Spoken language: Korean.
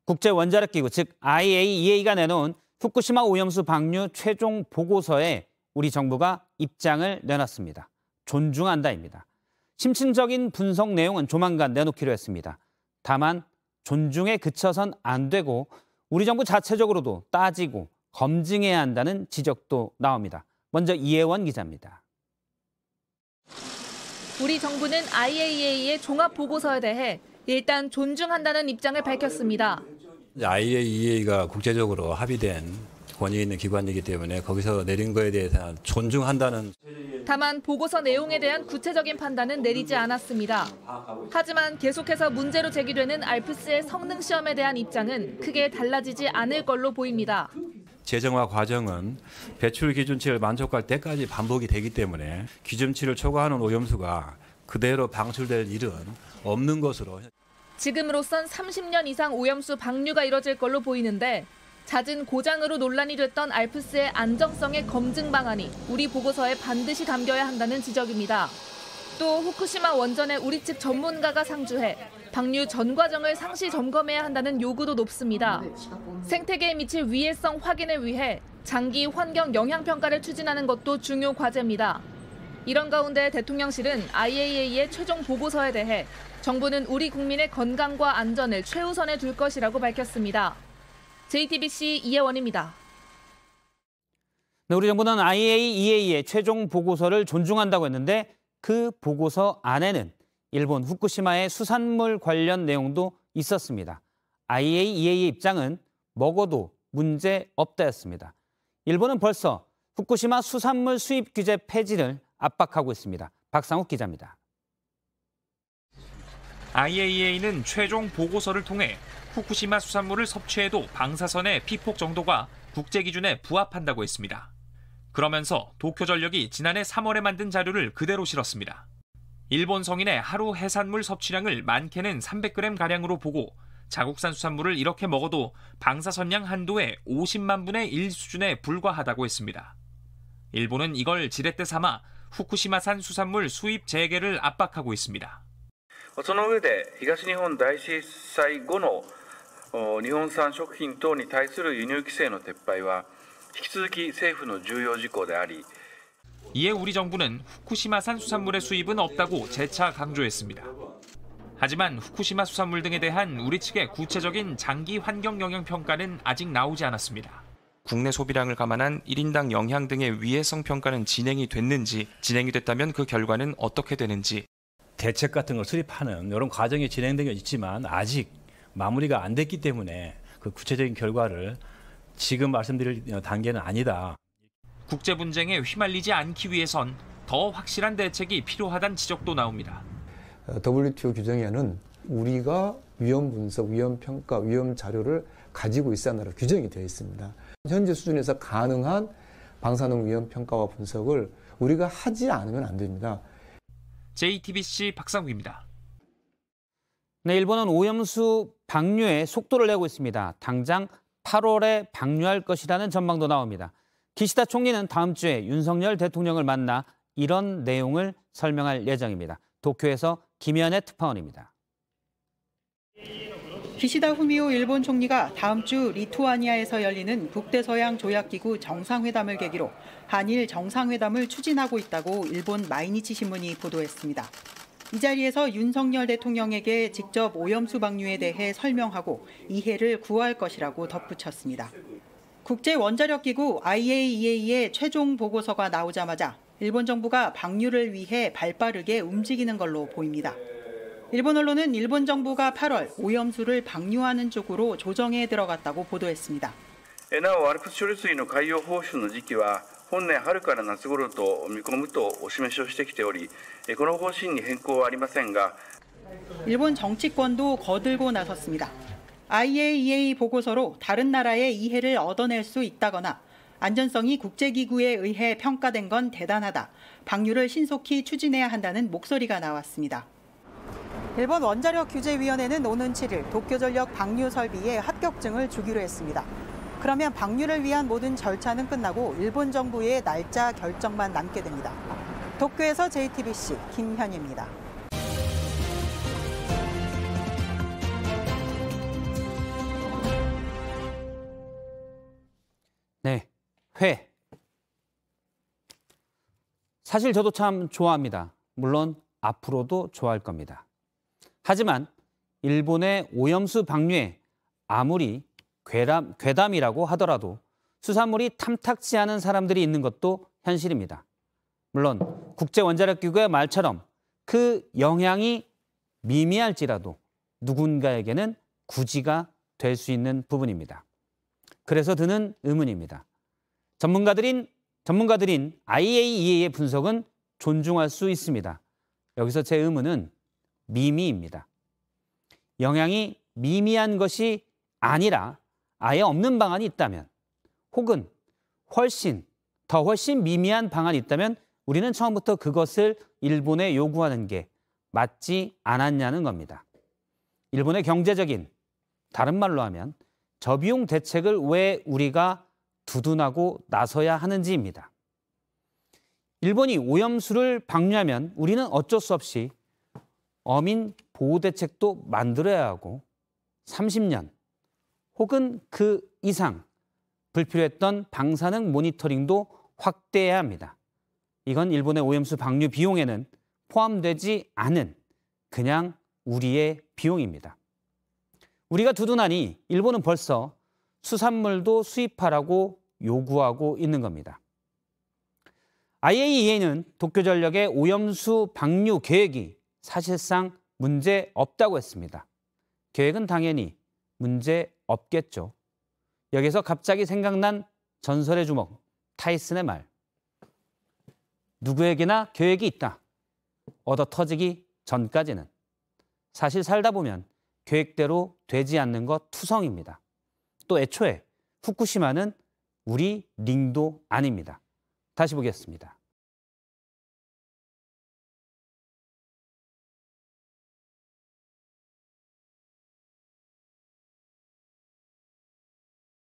국제원자력기구 즉 IAEA가 내놓은 후쿠시마 오염수 방류 최종 보고서에 우리 정부가 입장을 내놨습니다. 존중한다입니다. 심층적인 분석 내용은 조만간 내놓기로 했습니다. 다만 존중에 그쳐선 안 되고 우리 정부 자체적으로도 따지고 검증해야 한다는 지적도 나옵니다. 먼저 이혜원 기자입니다. 우리 정부는 IAEA의 종합 보고서에 대해 일단 존중한다는 입장을 밝혔습니다. IAEA가 국제적으로 합의된 권위 있는 기관이기 때문에 거기서 내린 거에 대해서 존중한다는. 다만 보고서 내용에 대한 구체적인 판단은 내리지 않았습니다. 하지만 계속해서 문제로 제기되는 알프스의 성능 시험에 대한 입장은 크게 달라지지 않을 걸로 보입니다. 재정화 과정은 배출 기준치를 만족할 때까지 반복이 되기 때문에 기준치를 초과하는 오염수가 그대로 방출될 일은 없는 것으로. 지금으로선 30년 이상 오염수 방류가 이뤄질 걸로 보이는데 잦은 고장으로 논란이 됐던 알프스의 안정성의 검증 방안이 우리 보고서에 반드시 담겨야 한다는 지적입니다. 또 후쿠시마 원전의 우리 측 전문가가 상주해 방류 전 과정을 상시 점검해야 한다는 요구도 높습니다. 생태계에 미칠 위해성 확인을 위해 장기 환경 영향 평가를 추진하는 것도 중요 과제입니다. 이런 가운데 대통령실은 IAEA의 최종 보고서에 대해 정부는 우리 국민의 건강과 안전을 최우선에 둘 것이라고 밝혔습니다. JTBC 이혜원입니다. 네, 우리 정부는 IAEA의 최종 보고서를 존중한다고 했는데 그 보고서 안에는 일본 후쿠시마의 수산물 관련 내용도 있었습니다. IAEA의 입장은 먹어도 문제 없다였습니다. 일본은 벌써 후쿠시마 수산물 수입 규제 폐지를 압박하고 있습니다. 박상욱 기자입니다. IAEA는 최종 보고서를 통해 후쿠시마 수산물을 섭취해도 방사선의 피폭 정도가 국제 기준에 부합한다고 했습니다. 그러면서 도쿄전력이 지난해 3월에 만든 자료를 그대로 실었습니다. 일본 성인의 하루 해산물 섭취량을 많게는 300g가량으로 보고 자국산 수산물을 이렇게 먹어도 방사선량 한도의 50만 분의 1 수준에 불과하다고 했습니다. 일본은 이걸 지렛대 삼아 후쿠시마산 수산물 수입 재개를 압박하고 있습니다. その上で東日本大震災後の日本産食品等に対する輸入規制の撤廃は引き続き政府の重要事項であり. 이에 우리 정부는 후쿠시마산 수산물의 수입은 없다고 재차 강조했습니다. 하지만 후쿠시마 수산물 등에 대한 우리 측의 구체적인 장기 환경 영향 평가는 아직 나오지 않았습니다. 국내 소비량을 감안한 1인당 영향 등의 위해성 평가는 진행이 됐는지, 진행이 됐다면 그 결과는 어떻게 되는지. 대책 같은 걸 수립하는 이런 과정이 진행되고 있지만 아직 마무리가 안 됐기 때문에 그 구체적인 결과를 지금 말씀드릴 단계는 아니다. 국제 분쟁에 휘말리지 않기 위해선 더 확실한 대책이 필요하다는 지적도 나옵니다. WTO 규정에는 우리가 위험 분석, 위험 평가, 위험 자료를 가지고 있어야 한다는 규정이 되어 있습니다. 현재 수준에서 가능한 방사능 위험 평가와 분석을 우리가 하지 않으면 안 됩니다. JTBC 박상욱입니다. 네, 일본은 오염수 방류에 속도를 내고 있습니다. 당장 8월에 방류할 것이라는 전망도 나옵니다. 기시다 총리는 다음 주에 윤석열 대통령을 만나 이런 내용을 설명할 예정입니다. 도쿄에서 김현애 특파원입니다. 기시다 후미오 일본 총리가 다음 주 리투아니아에서 열리는 북대서양 조약기구 정상회담을 계기로 한일 정상회담을 추진하고 있다고 일본 마이니치 신문이 보도했습니다. 이 자리에서 윤석열 대통령에게 직접 오염수 방류에 대해 설명하고 이해를 구할 것이라고 덧붙였습니다. 국제원자력기구 IAEA의 최종 보고서가 나오자마자 일본 정부가 방류를 위해 발빠르게 움직이는 걸로 보입니다. 일본 언론은 일본 정부가 8월 오염수를 방류하는 쪽으로 조정에 들어갔다고 보도했습니다. なお、ALPS処理水の海洋放出の時期は本年春から夏頃と見込むとお示しをしてきており、この方針に変更はありませんが. 일본 정치권도 거들고 나섰습니다. IAEA 보고서로 다른 나라의 이해를 얻어낼 수 있다거나 안전성이 국제기구에 의해 평가된 건 대단하다. 방류를 신속히 추진해야 한다는 목소리가 나왔습니다. 일본 원자력규제위원회는 오는 7일 도쿄전력 방류 설비에 합격증을 주기로 했습니다. 그러면 방류를 위한 모든 절차는 끝나고 일본 정부의 날짜 결정만 남게 됩니다. 도쿄에서 JTBC 김현희입니다. 네, 회. 사실 저도 참 좋아합니다. 물론 앞으로도 좋아할 겁니다. 하지만 일본의 오염수 방류에 아무리 괴담이라고 하더라도 수산물이 탐탁지 않은 사람들이 있는 것도 현실입니다. 물론 국제원자력기구의 말처럼 그 영향이 미미할지라도 누군가에게는 구지가 될 수 있는 부분입니다. 그래서 드는 의문입니다. 전문가들인 IAEA의 분석은 존중할 수 있습니다. 여기서 제 의문은 미미입니다. 영향이 미미한 것이 아니라 아예 없는 방안이 있다면, 혹은 훨씬 미미한 방안이 있다면 우리는 처음부터 그것을 일본에 요구하는 게 맞지 않았냐는 겁니다. 일본의 경제적인, 다른 말로 하면 저비용 대책을 왜 우리가 두둔하고 나서야 하는지입니다. 일본이 오염수를 방류하면 우리는 어쩔 수 없이 어민 보호 대책도 만들어야 하고 30년 혹은 그 이상 불필요했던 방사능 모니터링도 확대해야 합니다. 이건 일본의 오염수 방류 비용에는 포함되지 않은 그냥 우리의 비용입니다. 우리가 두둔하니 일본은 벌써 수산물도 수입하라고 요구하고 있는 겁니다. IAEA는 도쿄전력의 오염수 방류 계획이 사실상 문제 없다고 했습니다. 계획은 당연히 문제 없겠죠. 여기서 갑자기 생각난 전설의 주먹 타이슨의 말. 누구에게나 계획이 있다. 얻어 터지기 전까지는. 사실 살다 보면 계획대로 되지 않는 것 투성입니다. 또 애초에 후쿠시마는 우리 링도 아닙니다. 다시 보겠습니다.